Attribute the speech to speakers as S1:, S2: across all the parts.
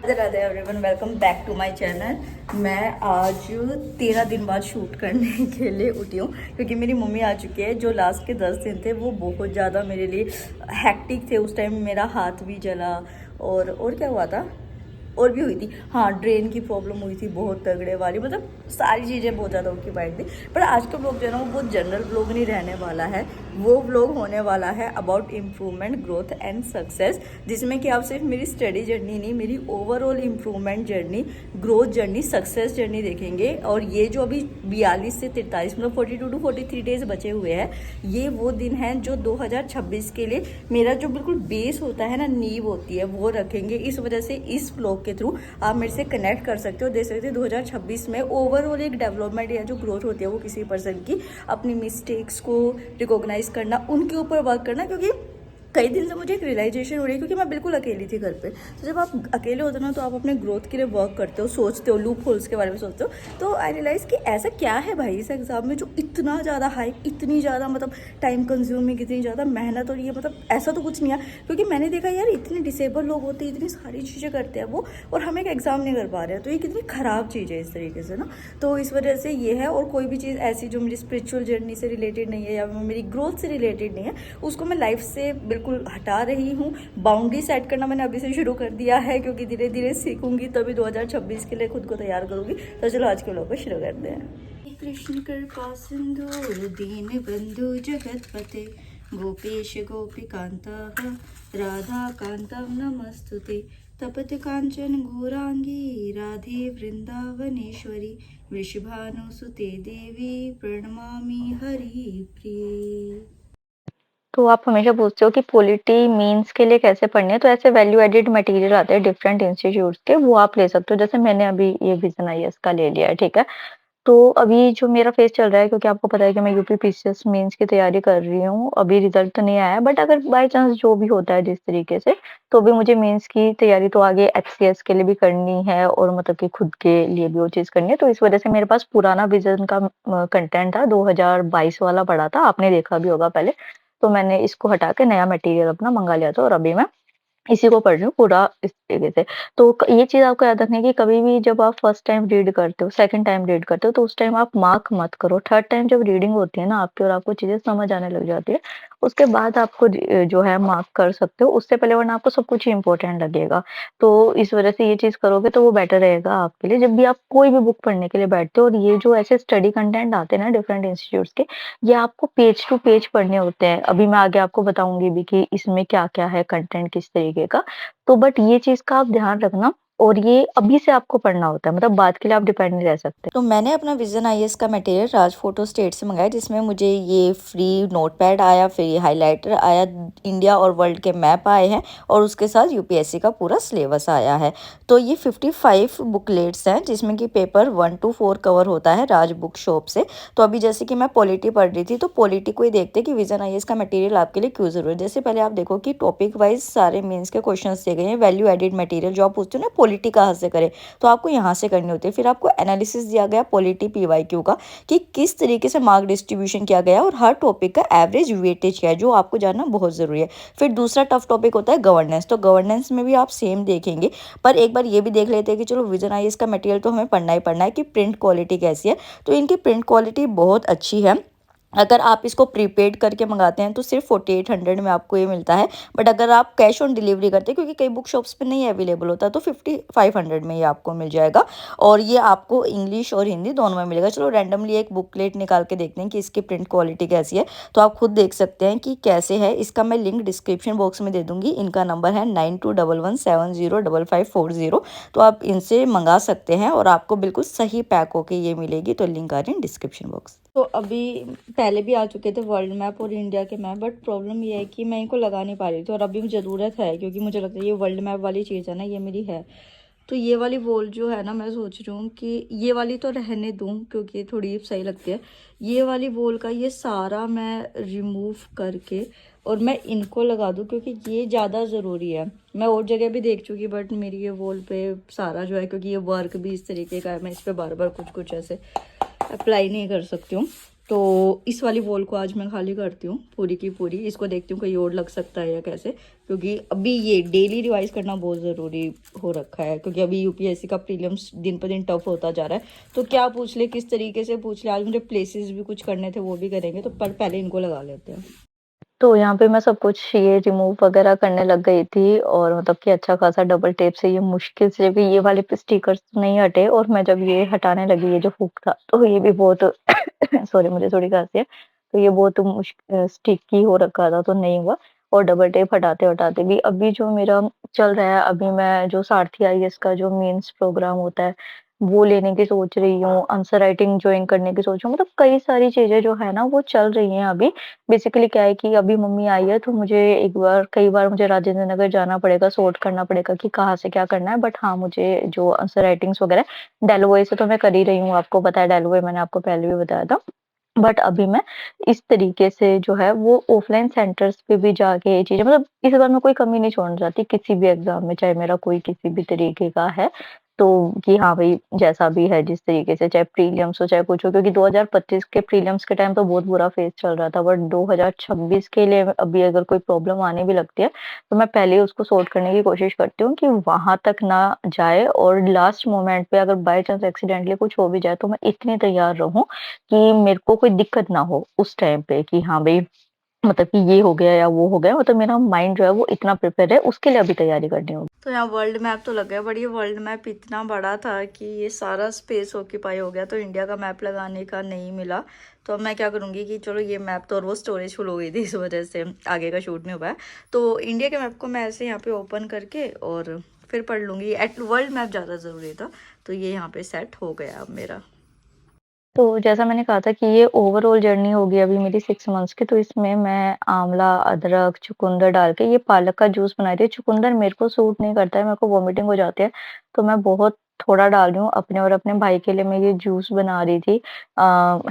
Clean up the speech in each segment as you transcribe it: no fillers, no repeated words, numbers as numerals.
S1: Radhe everyone, welcome back to my channel. मैं आज 13 दिन बाद शूट करने के लिए उठी हूँ क्योंकि मेरी मम्मी आ चुकी है। जो लास्ट के 10 दिन थे वो बहुत ज़्यादा मेरे लिए हैक्टिक थे। उस टाइम मेरा हाथ भी जला और क्या हुआ था, और भी हुई थी, हाँ ड्रेन की प्रॉब्लम हुई थी बहुत तगड़े वाली, मतलब सारी चीज़ें बहुत ज़्यादा ऑक्यूपाइड थी। पर आज का ब्लॉग जो है ना वो जनरल ब्लॉग नहीं रहने वाला है, वो ब्लॉग होने वाला है about improvement, growth and success, जिसमें कि आप सिर्फ मेरी स्टडी जर्नी नहीं, मेरी overall improvement journey, growth journey, success journey देखेंगे। और ये जो अभी 42 से 43 मतलब 42 टू 43 डेज बचे हुए हैं, ये वो दिन हैं जो 2026 के लिए मेरा जो बिल्कुल बेस होता है ना, नींव होती है, वो रखेंगे। इस वजह से इस ब्लॉग के थ्रू आप मेरे से कनेक्ट कर सकते हो, देख सकते हो 2026 में ओवरऑल एक डेवलपमेंट या जो ग्रोथ होती है वो किसी पर्सन की, अपनी मिस्टेक्स को रिकॉग्नाइज करना, उनके ऊपर वर्क करना। क्योंकि कई दिन से मुझे एक रियलाइजेशन हो रही है, क्योंकि मैं बिल्कुल अकेली थी घर पे। तो जब आप अकेले होते हो ना, तो आप अपने ग्रोथ के लिए वर्क करते हो, सोचते हो, लूप होल्स के बारे में सोचते हो। तो आई रियलाइज़ कि ऐसा क्या है भाई इस एग्ज़ाम में जो इतना ज़्यादा हाइप, इतनी ज़्यादा मतलब टाइम कंज्यूमिंग, इतनी ज़्यादा मेहनत, और ये मतलब ऐसा तो कुछ नहीं है। क्योंकि मैंने देखा यार, इतने डिसेबल लोग होते हैं, इतनी सारी चीज़ें करते हैं वो, और हम एक एग्ज़ाम नहीं कर पा रहे हैं। तो ये कितनी ख़राब चीज़ है इस तरीके से ना। तो इस वजह से ये है। और कोई भी चीज़ ऐसी जो मेरी स्पिरिचुअल जर्नी से रिलेटेड नहीं है या मेरी ग्रोथ से रिलेटेड नहीं है, उसको मैं लाइफ से बिल्कुल हटा रही हूँ। बाउंड्री सेट करना मैंने अभी से शुरू कर दिया है, क्योंकि धीरे धीरे सीखूंगी तभी 2026 के लिए खुद को तैयार करूंगी। तो चलो आज के व्लॉग को शुरू करते हैं। कृष्ण कृपा सिंधु दीन बंधु जगतपते गोपेश गोपिकांता राधा कांता नमस्तुते तपत कांचन गौरांगी राधे वृंदावनेश्वरी वृषभानुसुते देवी प्रणमामि हरि प्रिय। तो आप हमेशा पूछते हो कि पॉलिटी मीन्स के लिए कैसे पढ़ने हैं, तो ऐसे वैल्यू एडेड मटेरियल आते हैं डिफरेंट इंस्टीट्यूट्स के, वो आप ले सकते हो। जैसे मैंने अभी ये विजन आईएएस का ले लिया है, ठीक है। तो अभी जो मेरा फेज चल रहा है, क्योंकि आपको पता है कि मैं यूपी पीसीएस मेंस की तैयारी कर रही हूँ, अभी रिजल्ट तो नहीं आया, बट अगर बाय चांस जो भी होता है जिस तरीके से, तो भी मुझे मेंस की तैयारी तो आगे एचसीएस के लिए भी करनी है, और मतलब कि खुद के लिए भी वो चीज़ करनी है। तो इस वजह से मेरे पास पुराना विजन का कंटेंट था, 2022 वाला पड़ा था, आपने देखा भी होगा पहले। तो मैंने इसको हटा के नया मटेरियल अपना मंगा लिया था, और अभी मैं इसी को पढ़ रही हूँ पूरा इस तरीके से। तो ये चीज़ आपको याद रखनी है कि कभी भी जब आप फर्स्ट टाइम रीड करते हो, सेकंड टाइम रीड करते हो, तो उस टाइम आप मार्क मत करो। थर्ड टाइम जब रीडिंग होती है ना आपकी, और आपको चीज़ें समझ आने लग जाती है, उसके बाद आपको जो है मार्क कर सकते हो, उससे पहले, वरना आपको सब कुछ ही इंपॉर्टेंट लगेगा। तो इस वजह से ये चीज़ करोगे तो वो बेटर रहेगा आपके लिए, जब भी आप कोई भी बुक पढ़ने के लिए बैठते हो। और ये जो ऐसे स्टडी कंटेंट आते हैं ना डिफरेंट इंस्टीट्यूट्स के, ये आपको पेज टू पेज पढ़ने होते हैं। अभी मैं आगे आपको बताऊंगी भी कि इसमें क्या-क्या है कंटेंट किस तरीके का। तो बट ये चीज़ का आप ध्यान रखना, और ये अभी से आपको पढ़ना होता है, मतलब बाद के लिए आप डिपेंड नहीं रह सकते। तो मैंने अपना विजन आईएएस का मटेरियल राज फोटो स्टेट से मंगाया, जिसमें मुझे ये फ्री नोटपैड आया, फ्री हाइलाइटर आया, इंडिया और वर्ल्ड के मैप आए हैं, और उसके साथ यूपीएससी का पूरा सिलेबस आया है। तो ये 55 बुकलेट्स हैं, जिसमें कि पेपर 1 to 4 कवर होता है राज बुक शॉप से। तो अभी जैसे कि मैं पॉलिटी पढ़ रही थी, तो पॉलिटी को ही देखते कि विजन आईएएस का मटेरियल आपके लिए क्यों जरूरी है। जैसे पहले आप देखो कि टॉपिक वाइज सारे मेंस के क्वेश्चंस दिए गए हैं। वैल्यू एडेड मटेरियल जो आप पूछते हो ना पॉलिटी कहाँ से करें, तो आपको यहाँ से करनी होती है। फिर आपको एनालिसिस दिया गया पॉलिटी पीवाईक्यू का, कि किस तरीके से मार्क डिस्ट्रीब्यूशन किया गया और हर टॉपिक का एवरेज वेटेज क्या है, जो आपको जानना बहुत जरूरी है। फिर दूसरा टफ टॉपिक होता है गवर्नेंस। तो गवर्नेंस में भी आप सेम देखेंगे, पर एक बार ये भी देख लेते हैं कि चलो विजन आईएएस का मटेरियल तो हमें पढ़ना ही पढ़ना है, कि प्रिंट क्वालिटी कैसी है। तो इनकी प्रिंट क्वालिटी बहुत अच्छी है। अगर आप इसको प्रीपेड करके मंगाते हैं तो सिर्फ 4800 में आपको ये मिलता है, बट अगर आप कैश ऑन डिलीवरी करते हैं, क्योंकि कई बुक शॉप्स पे नहीं अवेलेबल होता, तो 5500 में ये आपको मिल जाएगा। और ये आपको इंग्लिश और हिंदी दोनों में मिलेगा। चलो रैंडमली एक बुकलेट निकाल के देखते हैं कि इसकी प्रिंट क्वालिटी कैसी है, तो आप खुद देख सकते हैं कि कैसे है। इसका मैं लिंक डिस्क्रिप्शन बॉक्स में दे दूंगी। इनका नंबर है 9211705540। तो आप इनसे मंगा सकते हैं, और आपको बिल्कुल सही पैक होके ये मिलेगी। तो लिंक आ रही है डिस्क्रिप्शन बॉक्स। तो अभी पहले भी आ चुके थे वर्ल्ड मैप और इंडिया के मैप, बट प्रॉब्लम ये है कि मैं इनको लगा नहीं पा रही थी, और अभी ज़रूरत है, क्योंकि मुझे लगता है ये वर्ल्ड मैप वाली चीज़ है ना, ये मेरी है। तो ये वाली वॉल जो है ना, मैं सोच रही हूँ कि ये वाली तो रहने दूँ, क्योंकि थोड़ी सही लगती है। ये वाली वॉल का ये सारा मैं रिमूव करके और मैं इनको लगा दूँ, क्योंकि ये ज़्यादा ज़रूरी है। मैं और जगह भी देख चुकी, बट मेरी ये वॉल पे सारा जो है, क्योंकि ये वर्क भी इस तरीके का है, मैं इस पर बार बार कुछ कुछ ऐसे अप्लाई नहीं कर सकती हूँ। तो इस वाली वॉल को आज मैं खाली करती हूँ पूरी की पूरी। इसको देखती हूँ कहीं और लग सकता है या कैसे, क्योंकि अभी ये डेली रिवाइज करना बहुत ज़रूरी हो रखा है, क्योंकि अभी यूपीएससी का प्रीलिम्स दिन पर दिन टफ होता जा रहा है। तो क्या पूछ ले, किस तरीके से पूछ ले, आज मुझे प्लेसेस भी कुछ करने थे वो भी करेंगे, तो पर पहले इनको लगा लेते हैं।
S2: तो यहाँ पे मैं सब कुछ ये रिमूव वगैरह करने लग गई थी और मतलब कि अच्छा खासा डबल टेप से ये मुश्किल से भी ये वाले पे स्टिकर्स नहीं हटे और मैं जब ये हटाने लगी ये जो हुक था, तो ये भी बहुत सॉरी मुझे थोड़ी खाँसी है। तो ये बहुत स्टिकी हो रखा था तो नहीं हुआ और डबल टेप हटाते-हटाते भी अभी जो मेरा चल रहा है, अभी मैं जो सारथी आईएएस का जो मेंस प्रोग्राम होता है, वो लेने की सोच रही हूँ, आंसर राइटिंग जॉइन करने की सोच रही हूँ। मतलब कई सारी चीज़ें जो है ना वो चल रही हैं अभी। बेसिकली क्या है कि अभी मम्मी आई है तो मुझे एक बार कई बार मुझे राजेंद्र नगर जाना पड़ेगा, सॉर्ट करना पड़ेगा कि कहाँ से क्या करना है। बट हाँ, मुझे जो आंसर राइटिंग्स वगैरह डेलवॉय से तो मैं कर ही रही हूँ, आपको पता है डेलवॉय मैंने आपको पहले भी बताया था। बट अभी मैं इस तरीके से जो है वो ऑफलाइन सेंटर्स पे भी जाके ये चीज़ें मतलब इस बार मैं कोई कमी नहीं छोड़ना चाहती किसी भी एग्ज़ाम में, चाहे मेरा कोई किसी भी तरीके का है। तो कि हाँ भई, जैसा भी है जिस तरीके से चाहे प्रीलिम्स हो चाहे कुछ हो, क्योंकि 2025 के प्रीलिम्स के टाइम तो बहुत बुरा फेज़ चल रहा था, बट 2026 के लिए अभी अगर कोई प्रॉब्लम आने भी लगती है, तो मैं पहले ही उसको सॉर्ट करने की कोशिश करती हूँ कि वहाँ तक ना जाए और लास्ट मोमेंट पे अगर बाय चांस एक्सीडेंटली कुछ हो भी जाए तो मैं इतनी तैयार रहूँ कि मेरे को कोई दिक्कत ना हो उस टाइम पे कि हाँ भई, मतलब कि ये हो गया या वो हो गया, मतलब मेरा माइंड जो है वो इतना प्रिपेयर है, उसके लिए अभी तैयारी करनी होगी।
S1: तो यहाँ वर्ल्ड मैप तो लग गया, बट ये वर्ल्ड मैप इतना बड़ा था कि ये सारा स्पेस ऑक्यूपाई हो गया, तो इंडिया का मैप लगाने का नहीं मिला। तो अब मैं क्या करूँगी कि चलो ये मैप तो, और वो स्टोरेज फुल हो गई थी इस वजह से आगे का शूट नहीं हो पाया। तो इंडिया के मैप को मैं ऐसे यहाँ पे ओपन करके और फिर पढ़ लूँगी। एट वर्ल्ड मैप ज़्यादा ज़रूरी था, तो ये यहाँ पे सेट हो गया अब मेरा।
S2: तो जैसा मैंने कहा था कि ये ओवरऑल जर्नी होगी अभी मेरी 6 मंथ्स की, तो इसमें मैं आंवला, अदरक, चुकंदर डाल के ये पालक का जूस बनाई थी। चुकंदर मेरे को सूट नहीं करता है, मेरे को वॉमिटिंग हो जाती है, तो मैं बहुत थोड़ा डाल रही हूँ। अपने और अपने भाई के लिए मैं ये जूस बना रही थी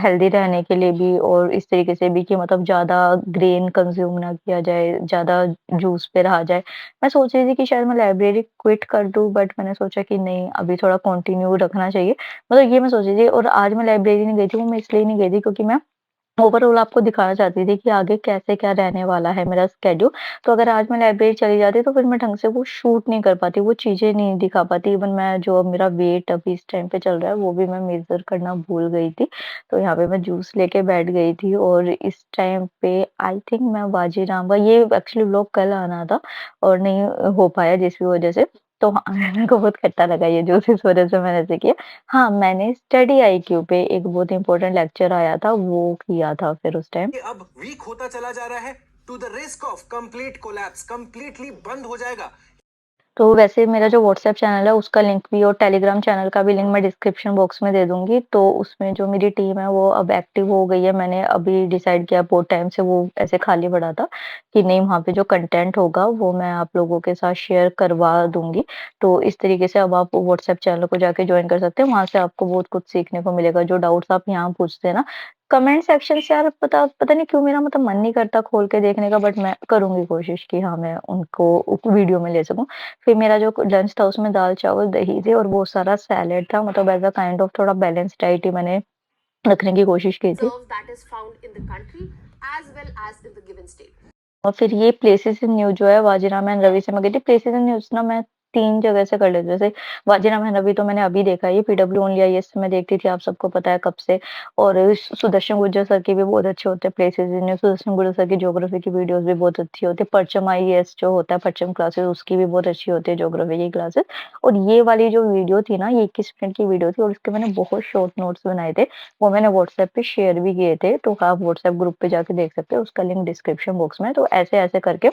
S2: हेल्दी रहने के लिए भी और इस तरीके से भी कि मतलब ज़्यादा ग्रेन कंज़्यूम ना किया जाए, ज़्यादा जूस पे रहा जाए। मैं सोच रही थी कि शायद मैं लाइब्रेरी क्विट कर दूँ, बट मैंने सोचा कि नहीं, अभी थोड़ा कंटिन्यू रखना चाहिए। मतलब ये मैं सोच रही थी और आज मैं लाइब्रेरी नहीं गई थी, वो मैं इसलिए नहीं गई थी क्योंकि मैं ओवरऑल आपको दिखाना चाहती थी कि आगे कैसे क्या रहने वाला है मेरा स्केड्यूल। तो अगर आज मैं लाइब्रेरी चली जाती तो फिर मैं ढंग से वो शूट नहीं कर पाती, वो चीज़ें नहीं दिखा पाती। इवन मैं जो अब मेरा वेट अभी इस टाइम पे चल रहा है वो भी मैं मेज़र करना भूल गई थी। तो यहाँ पे मैं जूस लेके बैठ गई थी और इस टाइम पे आई थिंक मैं बाजीराम का ये एक्चुअली व्लॉग कल आना था और नहीं हो पाया जिस भी वज़ह से। तो हाँ, मेरे को बहुत खट्टा लगा ये जूस, इस वज़ह से मैंने ऐसे किया। हाँ, मैंने स्टडी आईक्यू पे एक बहुत इम्पोर्टेंट लेक्चर आया था, वो किया था फिर उस टाइम।
S3: ये अब वीक होता चला जा रहा है to the risk of complete collapse, completely बंद हो जाएगा।
S2: तो वैसे मेरा जो व्हाट्सएप चैनल है उसका लिंक भी और टेलीग्राम चैनल का भी लिंक मैं डिस्क्रिप्शन बॉक्स में दे दूँगी। तो उसमें जो मेरी टीम है वो अब एक्टिव हो गई है। मैंने अभी डिसाइड किया, बहुत टाइम से वो ऐसे खाली पड़ा था कि नहीं, वहाँ पे जो कंटेंट होगा वो मैं आप लोगों के साथ शेयर करवा दूँगी। तो इस तरीके से अब आप व्हाट्सएप चैनल को जाके जॉइन कर सकते हैं। वहाँ से आपको बहुत कुछ सीखने को मिलेगा। जो डाउट्स आप यहाँ पूछते हैं ना, कमेंट सेक्शन से यार पता पता नहीं क्यों मेरा मतलब मन नहीं करता खोल के देखने का, बट मैं करूँगी कोशिश कि हाँ, मैं उनको वीडियो में ले सकूँ। फिर मेरा जो लंच था उसमें दाल, चावल, दही थे और बहुत सारा सैलेड था, मतलब एज़ अ काइंड ऑफ थोड़ा बैलेंस डाइट ही मैंने रखने की कोशिश की थी।
S4: reserve that is found in the country as well as in the given state.
S2: और फिर ये प्लेसेस इन न्यूज़ जो है वाजीराम एंड रवि से मैं गई थी। प्लेसेस इन न्यूज़ ना मैं 3 जगह से कर लेती हूँ। जैसे वाजीराम एंड रवि तो मैंने अभी देखा है, ये पीडब्ल्यू ओनली आईएएस मैं देखती थी, आप सबको पता है कब से। और सुदर्शन गुर्जर सर के भी बहुत अच्छे होते हैं places in news. Sudarshan Gurjar sir की ज्योग्राफी की वीडियोज़ भी बहुत अच्छी होती है। परचम आईएएस जो होता है, परचम क्लासेस, उसकी भी बहुत अच्छी होती है ज्योग्राफी की क्लासेस। और ये वाली जो वीडियो थी ना, ये 21 मिनट की वीडियो थी और उसके मैंने बहुत शॉर्ट नोट्स बनाए थे। वो मैंने व्हाट्सएप पे शेयर भी किए थे, तो आप व्हाट्सएप ग्रुप पे जाके देख सकते हो, उसका लिंक डिस्क्रिप्शन बॉक्स में है। तो ऐसे-ऐसे करके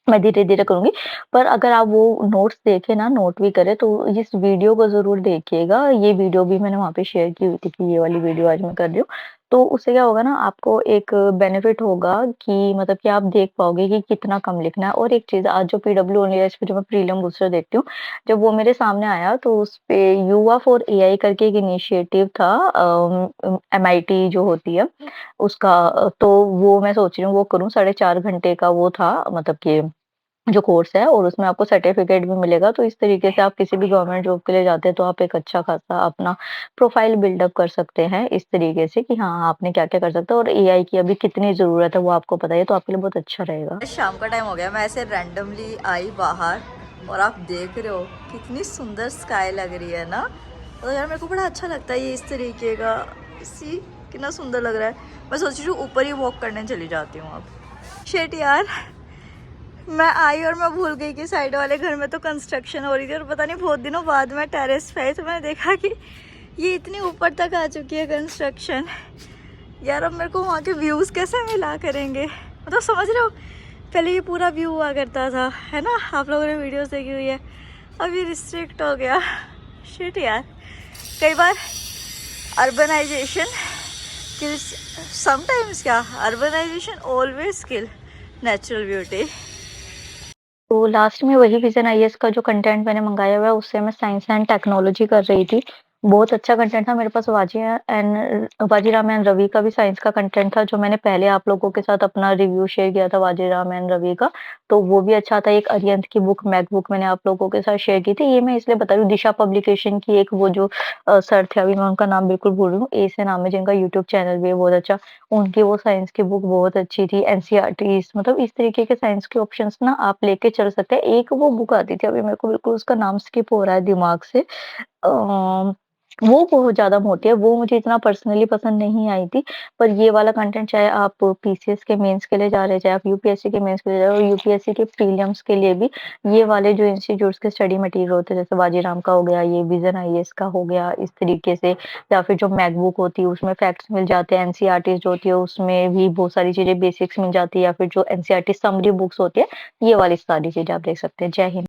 S2: मैं धीरे-धीरे करूँगी। पर अगर आप वो नोट्स देखें ना, नोट भी करें, तो इस वीडियो को ज़रूर देखिएगा। ये वीडियो भी मैंने वहाँ पे शेयर की हुई थी कि ये वाली वीडियो आज मैं कर रही हूँ। तो उससे क्या होगा ना, आपको एक बेनिफिट होगा कि मतलब कि आप देख पाओगे कि कितना कम लिखना है। और एक चीज़, आज जो पीडब्ल्यू ओनली है, इस पे जो मैं प्रीलिम बूस्टर देखती हूँ, जब वो मेरे सामने आया तो उसपे युवा फॉर एआई करके एक इनिशिएटिव था, एमआईटी जो होती है उसका। तो वो मैं सोच रही हूँ वो करूँ, 4.5 घंटे का वो था, मतलब कि जो कोर्स है और उसमें आपको सर्टिफ़िकेट भी मिलेगा। तो इस तरीके से आप किसी भी गवर्नमेंट जॉब के लिए जाते हैं तो आप एक अच्छा खासा अपना प्रोफ़ाइल बिल्डअप कर सकते हैं इस तरीके से कि हाँ, आपने क्या-क्या कर सकते हो और एआई की अभी कितनी ज़रूरत है वो आपको पता है, तो आपके लिए बहुत अच्छा रहेगा।
S1: शाम का टाइम हो गया, मैं ऐसे रैंडमली आई बाहर और आप देख रहे हो कितनी सुंदर स्काई लग रही है ना। तो यार मेरे को बड़ा अच्छा लगता है ये इस तरीके का। सी कितना सुंदर लग रहा है। मैं सोच रही हूँ ऊपर ही वॉक करने चली जाती हूँ अब। शेट यार, मैं आई और मैं भूल गई कि साइड वाले घर में तो कंस्ट्रक्शन हो रही थी और पता नहीं बहुत दिनों बाद मैं टेरेस पे आई तो मैंने देखा कि ये इतनी ऊपर तक आ चुकी है कंस्ट्रक्शन। यार अब मेरे को वहाँ के व्यूज़ कैसे मिला करेंगे, मतलब समझ रहे हो, पहले ये पूरा व्यू हुआ करता था, है ना, आप लोगों ने वीडियोस देखी हुई है। अब ये रिस्ट्रिक्ट हो गया। शिट यार, कई बार अर्बनाइजेशन किल्स समटाइम्स, क्या अर्बनाइजेशन ऑलवेज किल नेचुरल ब्यूटी।
S2: तो लास्ट में वही विज़न आईएएस का जो कंटेंट मैंने मँगाया हुआ है, उससे मैं साइंस एंड टेक्नोलॉजी कर रही थी। बहुत अच्छा कंटेंट था मेरे पास। वाजीराम एंड रवि का भी साइंस का कंटेंट था, जो मैंने पहले आप लोगों के साथ अपना रिव्यू शेयर किया था वाजीराम एंड रवि का, तो वो भी अच्छा था। एक अरिहंत की बुक मैकबुक मैंने आप लोगों के साथ शेयर की थी। ये मैं इसलिए बता रही हूँ, दिशा पब्लिकेशन की एक वो जो सर थे, अभी मैं उनका नाम बिल्कुल भूल रही हूँ, ए से नाम है, जिनका यूट्यूब चैनल भी है बहुत अच्छा। उनकी वो साइंस की बुक बहुत अच्छी थी। एनसीईआरटीज़, मतलब इस तरीके के साइंस के ऑप्शंस ना आप लेके चल सकते हैं। एक वो बुक आती थी, अभी मेरे को बिल्कुल उसका नाम स्किप हो रहा है दिमाग से। अ, वो बहुत ज़्यादा मोटी है, वो मुझे इतना पर्सनली पसंद नहीं आई थी। पर ये वाला कंटेंट, चाहे आप पीसीएस के मेंस के लिए जा रहे हैं, चाहे आप यूपीएससी के मेंस के लिए जा रहे हो, और यूपीएससी के प्रीलिम्स के लिए भी ये वाले जो इंस्टीट्यूट्स के स्टडी मटेरियल होते हैं, जैसे वाजीराम का हो गया, ये विज़न आईएएस का हो गया, इस तरीके से, या फिर जो मैकबुक होती है उसमें फैक्ट्स मिल जाते हैं, एनसीईआरटी जो होती है उसमें भी बहुत सारी चीज़ें बेसिक्स मिल जाती है, या फिर जो एनसीईआरटी समरी बुक्स होती है, ये वाली सारी चीज़ें आप देख सकते हैं। जय हिंद।